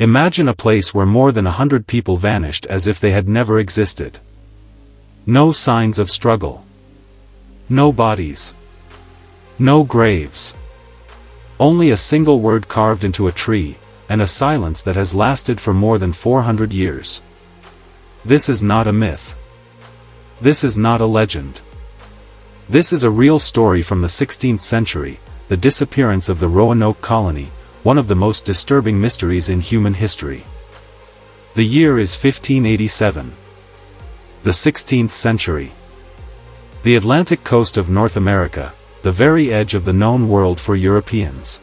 Imagine a place where more than 100 people vanished as if they had never existed. No signs of struggle. No bodies. No graves. Only a single word carved into a tree, and a silence that has lasted for more than 400 years. This is not a myth. This is not a legend. This is a real story from the 16th century, the disappearance of the Roanoke colony, one of the most disturbing mysteries in human history. The year is 1587. The 16th century. The Atlantic coast of North America, the very edge of the known world for Europeans.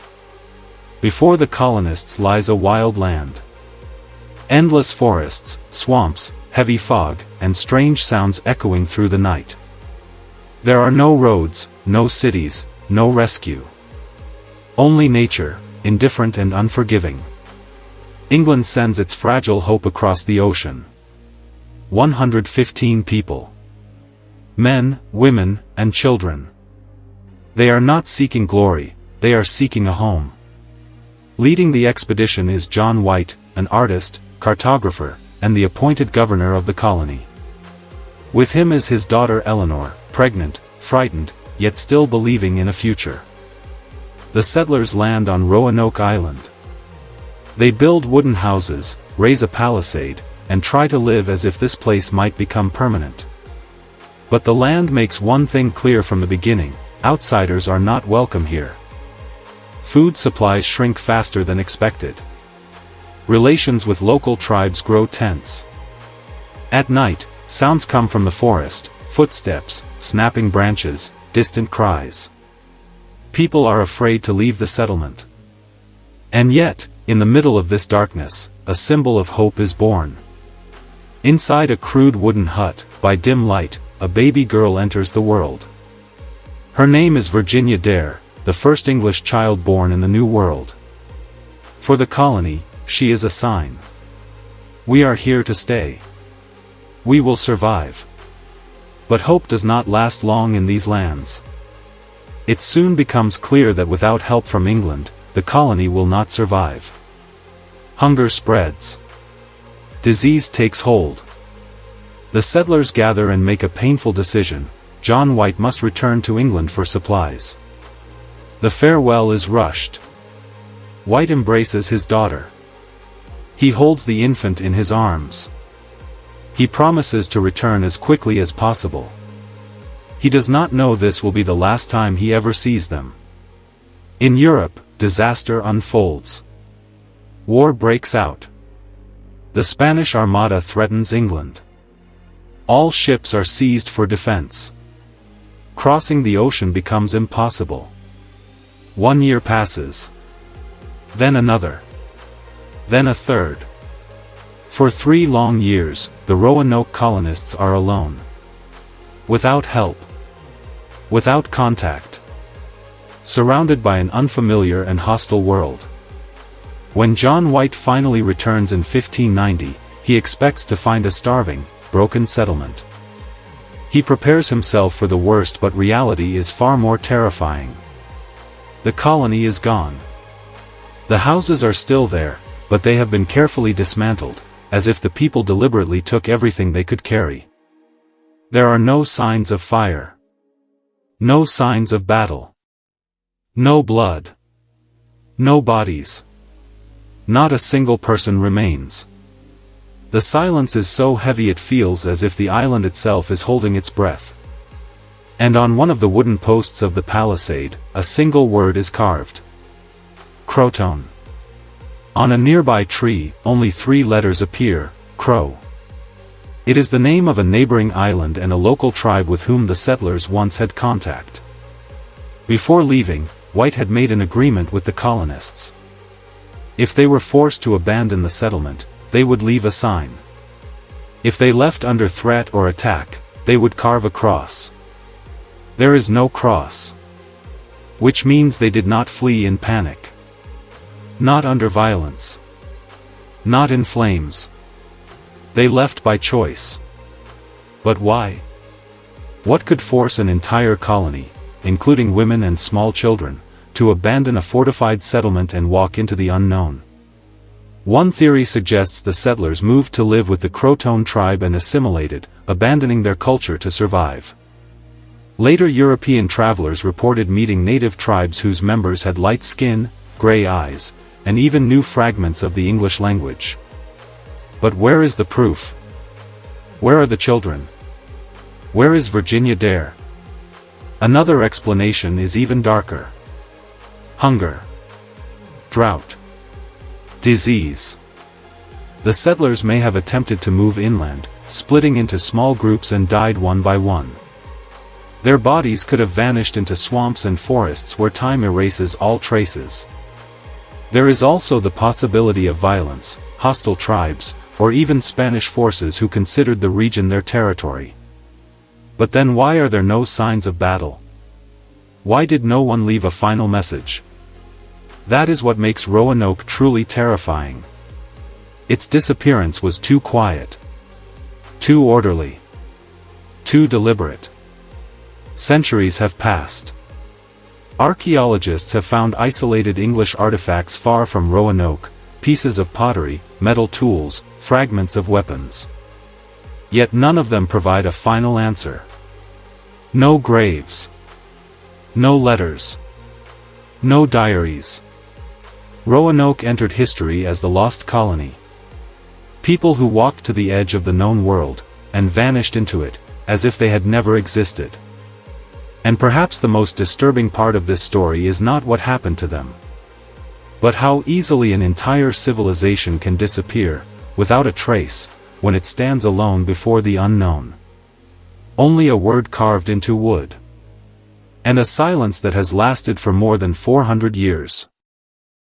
Before the colonists lies a wild land. Endless forests, swamps, heavy fog, and strange sounds echoing through the night. There are no roads, no cities, no rescue. Only nature, indifferent and unforgiving. England sends its fragile hope across the ocean. 115 people. Men, women, and children. They are not seeking glory, they are seeking a home. Leading the expedition is John White, an artist, cartographer, and the appointed governor of the colony. With him is his daughter Eleanor, pregnant, frightened, yet still believing in a future. The settlers land on Roanoke Island. They build wooden houses, raise a palisade, and try to live as if this place might become permanent. But the land makes one thing clear from the beginning: outsiders are not welcome here. Food supplies shrink faster than expected. Relations with local tribes grow tense. At night, sounds come from the forest: footsteps, snapping branches, distant cries. People are afraid to leave the settlement. And yet, in the middle of this darkness, a symbol of hope is born. Inside a crude wooden hut, by dim light, a baby girl enters the world. Her name is Virginia Dare, the first English child born in the New World. For the colony, she is a sign. We are here to stay. We will survive. But hope does not last long in these lands. It soon becomes clear that without help from England, the colony will not survive. Hunger spreads. Disease takes hold. The settlers gather and make a painful decision: John White must return to England for supplies. The farewell is rushed. White embraces his daughter. He holds the infant in his arms. He promises to return as quickly as possible. He does not know this will be the last time he ever sees them. In Europe, disaster unfolds. War breaks out. The Spanish Armada threatens England. All ships are seized for defense. Crossing the ocean becomes impossible. 1 year passes. Then another. Then a third. For 3 long years, the Roanoke colonists are alone. Without help. Without contact. Surrounded by an unfamiliar and hostile world. When John White finally returns in 1590, he expects to find a starving, broken settlement. He prepares himself for the worst, but reality is far more terrifying. The colony is gone. The houses are still there, but they have been carefully dismantled, as if the people deliberately took everything they could carry. There are no signs of fire. No signs of battle. No blood. No bodies. Not a single person remains. The silence is so heavy it feels as if the island itself is holding its breath. And on one of the wooden posts of the palisade, a single word is carved. CROATOAN. On a nearby tree, only 3 letters appear: Crow. It is the name of a neighboring island and a local tribe with whom the settlers once had contact. Before leaving, White had made an agreement with the colonists. If they were forced to abandon the settlement, they would leave a sign. If they left under threat or attack, they would carve a cross. There is no cross. Which means they did not flee in panic. Not under violence. Not in flames. They left by choice. But why? What could force an entire colony, including women and small children, to abandon a fortified settlement and walk into the unknown? One theory suggests the settlers moved to live with the CROATOAN tribe and assimilated, abandoning their culture to survive. Later European travelers reported meeting native tribes whose members had light skin, gray eyes, and even knew fragments of the English language. But where is the proof? Where are the children? Where is Virginia Dare? Another explanation is even darker. Hunger. Drought. Disease. The settlers may have attempted to move inland, splitting into small groups and died one by one. Their bodies could have vanished into swamps and forests where time erases all traces. There is also the possibility of violence, hostile tribes, or even Spanish forces who considered the region their territory. But then why are there no signs of battle? Why did no one leave a final message? That is what makes Roanoke truly terrifying. Its disappearance was too quiet, too orderly, too deliberate. Centuries have passed. Archaeologists have found isolated English artifacts far from Roanoke, pieces of pottery, metal tools, fragments of weapons. Yet none of them provide a final answer. No graves. No letters. No diaries. Roanoke entered history as the Lost Colony. People who walked to the edge of the known world, and vanished into it, as if they had never existed. And perhaps the most disturbing part of this story is not what happened to them, but how easily an entire civilization can disappear, without a trace, when it stands alone before the unknown. Only a word carved into wood. And a silence that has lasted for more than 400 years.